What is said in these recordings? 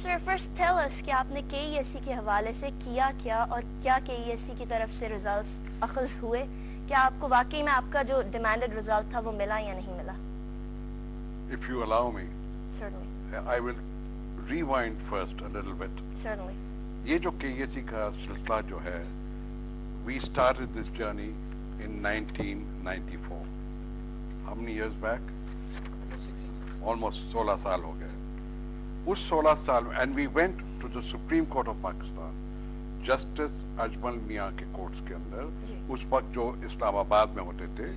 Sir, first tell us کہ آپ نے KESC کے حوالے سے کیا کیا اور کیا KESC کی طرف سے ریزلٹس اخذ ہوئے؟ کیا آپ کو واقعی میں آپ کا جو ڈیمانڈڈ ریزلٹ تھا وہ ملا یا نہیں ملا؟ If you allow me, Certainly. I will rewind first a little bit. Certainly. یہ جو KESC کا سلسلہ جو ہے, we started this journey in 1994. How many years back? Almost 16 سال ہو گئے. اس 16 سال میں and we went to the Supreme Court of Pakistan, justice Ajmal میاں کے کورٹس کے اندر, اس وقت جو اسلام آباد میں ہوتے تھے,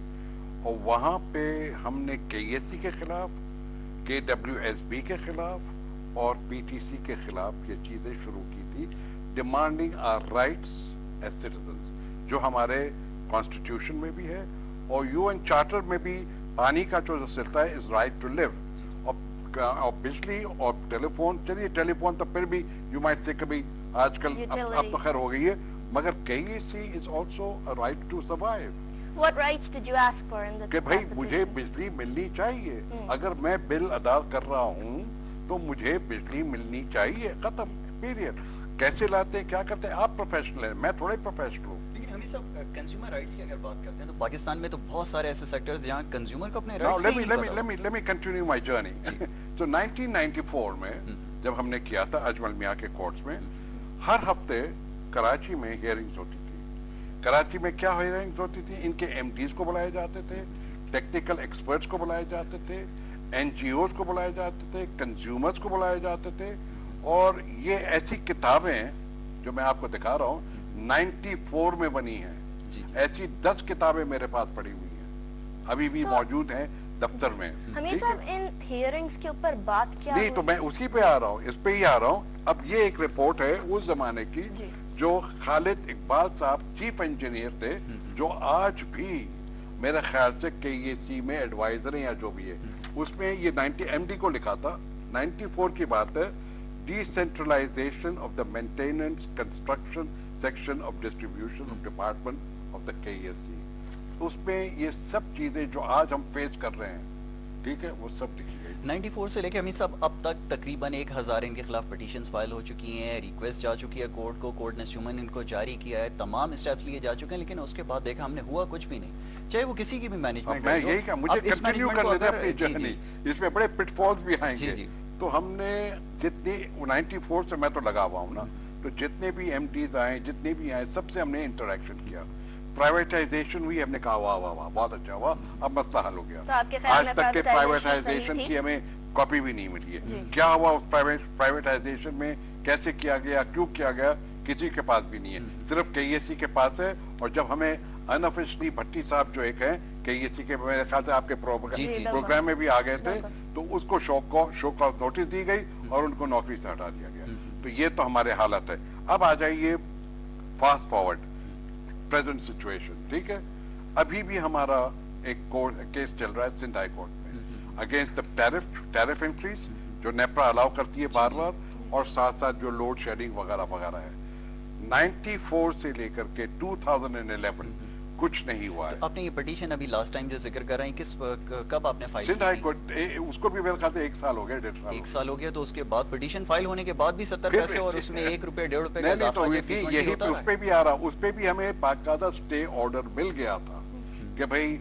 اور وہاں پہ ہم نے KESC کے خلاف, KWSB کے خلاف اور PTC کے خلاف یہ چیزیں شروع کی تھی, demanding our rights as citizens, جو ہمارے کانسٹیٹیوشن میں بھی ہے اور UN چارٹر میں بھی پانی کا جو سلسلہ ہے is right to live. اور بجلی اور ٹیلی فون, چلیے ٹیلی فون تو پھر بھی یو مائٹ سے کبھی آج کل اب تو خیر ہو گئی ہے, مگر KESC is also a right to survive. What rights did you ask for in the کہ بھائی مجھے بجلی ملنی چاہیے, اگر میں بل ادا کر رہا ہوں تو مجھے بجلی ملنی چاہیے, ختم, پیریڈ. کیسے لاتے ہیں, کیا کرتے ہیں, آپ پروفیشنل ہیں, میں تھوڑے پروفیشنل ہوں. کنزیومر رائٹس کی اگر بات کرتے ہیں تو پاکستان میں تو بہت سارے ایسے سیکٹرز جہاں کنزیومر کو اپنے رائٹس کی let me continue my journey. تو 1994 میں جب ہم نے کیا تھا اجمل میاں کے کورٹس میں, ہر ہفتے کراچی میں ہیئرنگز ہوتی تھی. کراچی میں کیا ہیئرنگز ہوتی تھی, ان کے MDs کو بلائے جاتے تھے, ٹیکنیکل ایکسپرٹس کو بلائے جاتے تھے, NGOs کو بلائے جاتے تھے, کنزیومرز کو بلائے جاتے تھے, اور یہ ایسی کتابیں جو میں آپ کو دکھا رہا ہوں 94 میں بنی ہیں, ایسی 10 کتابیں میرے پاس پڑی ہوئی ہیں, ابھی بھی موجود ہیں دفتر میں. حمید صاحب, ان ہیئرنگز کے اوپر بات کیا نہیں, تو میں اسی پہ آ رہا ہوں, اس پہ ہی آ رہا ہوں. اب یہ ایک رپورٹ ہے اس زمانے کی جو خالد اقبال صاحب چیف انجینئر تھے, جو آج بھی میرے خیال سے KESC میں ایڈوائزر ہیں یا جو بھی ہے, اس میں یہ 90 MD کو لکھا تھا, 94 کی بات ہے, decentralisation of the maintenance construction section of distribution of department of the KESC. اس میں یہ سب چیزیں جو آج ہم فیس کر رہے ہیں, ٹھیک ہے, وہ سب لکھی گئی. 94 سے لے کے حمید صاحب اب تک تقریباً 1000 ان کے خلاف پٹیشنز فائل ہو چکی ہیں, ریکویسٹ جا چکی ہے کورٹ کو, کورٹ نے سیومن ان کو جاری کیا ہے, تمام اسٹیپس لیے جا چکے ہیں, لیکن اس کے بعد دیکھا ہم نے ہوا کچھ بھی نہیں, چاہے وہ کسی کی بھی مینجمنٹ. میں یہی کہا, مجھے کنٹینیو کر لیتے اپنی جرنی, اس میں بڑے پٹ فالز بھی آئیں گے. تو ہم نے جتنی 94 سے میں تو لگا ہوا ہوں نا, تو جتنے بھی MDs آئے, جتنے بھی آئے, سب سے ہم نے انٹریکشن کیا. پرائیویٹائزیشن ہوئی, ہم نے کہا واہ واہ واہ بہت اچھا ہوا, اب مسئلہ حل ہو گیا. آج تک کے پرائیویٹائزیشن کی ہمیں کاپی بھی نہیں ملی ہے. کیا ہوا اس پرائیویٹائزیشن میں, کیسے کیا گیا, کیوں کیا گیا, کسی کے پاس بھی نہیں ہے, صرف KESC کے پاس ہے. اور جب ہمیں انافیشلی بھٹی صاحب جو ایک ہیں KESC کے, میرے خیال سے آپ کے پروگرام میں بھی آ گئے تھے, تو اس کو شو کاز نوٹس دی گئی اور ان کو نوکری سے ہٹا دیا گیا. تو یہ تو ہمارے حالت ہے. اب آ جائیے فاسٹ فارورڈ پریزنٹ سچویشن, ٹھیک ہے. ابھی بھی ہمارا ایک کیس چل رہا ہے سندھ ہائی کورٹ میں اگینسٹ دا ٹیرف انکریز جو نیپرا الاؤ کرتی ہے بار بار, اور ساتھ ساتھ جو لوڈ شیڈنگ وغیرہ وغیرہ ہے. 94 سے لے کر کے 2011 کچھ نہیں ہوا ہے. آپ نے یہ پٹیشن ابھی لاسٹ ٹائم جو ذکر کر رہے ہیں, کس کب آپ نے فائل کی؟ سندھ ہائی کورٹ, اس کو بھی میرے خیال سے 1 سال ہو گیا, 1.5 سال. 1 سال ہو گیا, تو اس کے بعد پٹیشن فائل ہونے کے بعد بھی 70 پیسے اور اس میں 1 روپے 1.5 روپے کا اضافہ, یہی اس پہ بھی آ رہا, اس پہ بھی ہمیں باقاعدہ اسٹے آرڈر مل گیا تھا کہ بھائی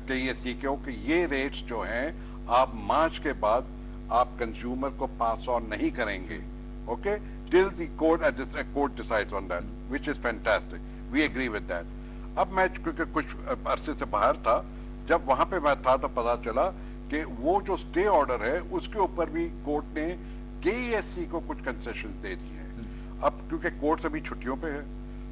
KESC کہ یہ ریٹس جو ہیں آپ مارچ کے بعد آپ کنزیومر کو پاس آن نہیں کریں گے, okay, till the court decides on that, which is fantastic. We agree with that. اب میں کیونکہ کچھ عرصے سے باہر تھا, جب وہاں پہ میں تھا تو پتا چلا کہ وہ جو اسٹے آرڈر ہے اس کے اوپر بھی کورٹ نے KESC کو کچھ کنسیشن دے دی ہیں. اب کیونکہ کورٹ ابھی چھٹیوں پہ ہے,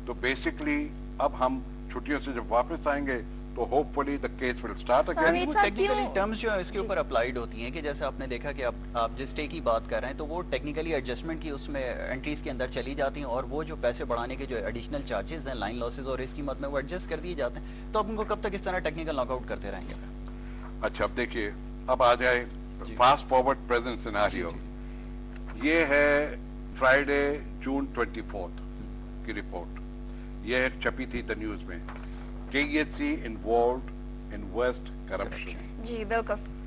تو بیسکلی اب ہم چھٹیوں سے جب واپس آئیں گے تو hope fully the case will start again. Technically terms جو اس کے اوپر اپلائیڈ ہوتی ہیں کہ جیسے آپ نے دیکھا کہ آپ جس اسٹے کی بات کر رہے ہیں, تو وہ ٹیکنیکلی ایڈجسٹمنٹ کی اس میں انٹریز کے اندر چلی جاتی ہیں, اور وہ جو پیسے بڑھانے کے جو ایڈیشنل چارجز ہیں لائن لاسز اور اس قیمت میں وہ ایڈجسٹ کر دیے جاتے ہیں. تو اب ان کو کب تک اس طرح ٹیکنیکل ناک آؤٹ کرتے رہیں گے؟ اچھا, اب دیکھیے, اب آ جائے فاسٹ فارورڈ پریزنٹ سیناریو. یہ ہے فرائیڈے جون 24 کی رپورٹ, یہ چھپی تھی دا نیوز میں. KESC involved in West corruption. جی بالکل.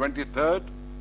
23,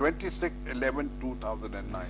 26/11/2009।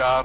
4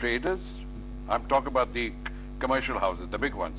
traders, I'm talking about the commercial houses, the big ones.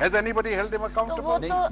Has anybody held him accountable?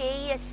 KESC